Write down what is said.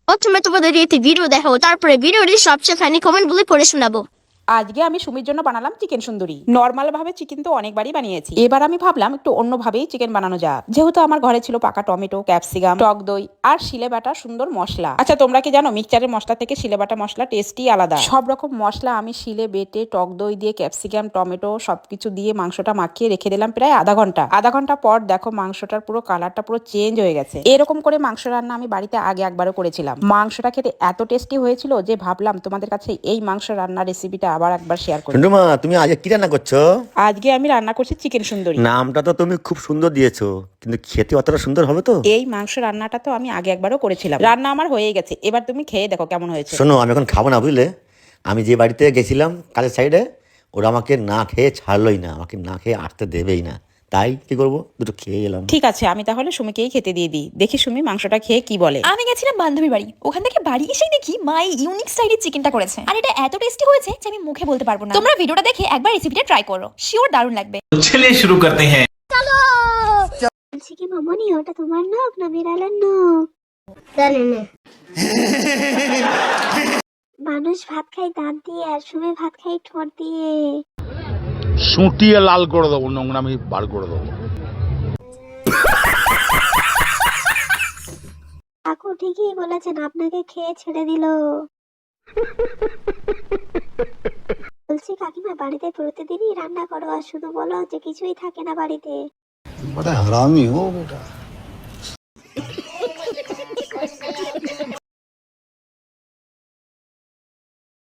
প্রথমে তোমাদের একটি ভিডিও দেখাবো, তারপরে ভিডিওটির সবচেয়ে ফানি কমেন্টগুলি পড়ে শোনাবো। আজকে আমি সুমির জন্য বানালাম চিকেন সুন্দরী। নর্মাল ভাবে চিকেন তো অনেকবারই বানিয়েছি, এবার আমি ভাবলাম একটু অন্যভাবেই চিকেন বানানো যাক। যেহেতু আমার ঘরে ছিল পাকা টমেটো, ক্যাপসিকাম, টক দই আর শিলে বাটা সুন্দর মশলা। আচ্ছা, তোমরা কি জানো মিক্সচারের মশলা থেকে শিলে বাটা মশলা টেস্টই আলাদা। সব রকম মশলা আমি শিলে বেটে টক দই দিয়ে ক্যাপসিকাম টমেটো সবকিছু দিয়ে মাংসটা মাখিয়ে রেখে দিলাম প্রায় আধা ঘন্টা পর দেখো মাংসটার পুরো কালারটা পুরো চেঞ্জ হয়ে গেছে। এরকম করে মাংস রান্না আমি বাড়িতে আগে একবারও করেছিলাম। মাংসটা খেতে এত টেস্টি হয়েছিল যে ভাবলাম তোমাদের কাছে এই মাংস রান্নার রেসিপিটা আবার একবার শেয়ার করি। টুন্টুমা, তুমি আজকে কি রান্না করছো? আজকে আমি রান্না করছি চিকেন সুন্দরী। নামটা তো তুমি খুব সুন্দর দিয়েছো, কিন্তু খেতে অতটা সুন্দর হবে তো? এই মাংস রান্নাটা তো আমি আগে একবারও করেছিলাম। রান্না আমার হয়ে গেছে, এবার তুমি খেয়ে দেখো কেমন হয়েছে। শোনো, আমি এখন খাবো না, বুঝলে? আমি যে বাড়িতে গেছিলাম কালের সাইডে, ওরা আমাকে না খেয়ে ছাড়লোই না, আমাকে না খেয়ে আসতে দেবেই না। তাই কি করবো, দুটো খেয়ে এলাম। ঠিক আছে, আমি তাহলে সুমিকেই খেতে দিয়ে দিই। দেখি সুমি মাংসটা খেয়ে কি বলে। আমি গেছিলাম বান্ধবীর বাড়ি, ওখান থেকে বাড়ি এসেই দেখি মা এই ইউনিক স্টাইলের চিকেনটা করেছে, আর এটা এত টেস্টি হয়েছে যে আমি মুখে বলতে পারবো না। তোমরা ভিডিওটা দেখে একবার রেসিপিটা ট্রাই করো, শিওর দারুণ লাগবে। चलिए शुरू करते हैं। বলছি কি মামনি, ওটা তোমার নখ না বিড়ালের নখ? জানি না। মানুষ ভাত খায় দাঁত দিয়ে, আর সুমি ভাত খায় ঠোঁট দিয়ে। সুটিয়ে লাল করে দেবো, নোংরামি বার করে দেবো। কাকু ঠিকই বলেছেন, আপনাকে খেয়ে ছেড়ে দিল। বলছি কাকিমা, বাড়িতে প্রতিদিনই রান্না করো আর শুধু বলো যে কিছুই থাকে না বাড়িতে। বড় হারামি হো বেটা।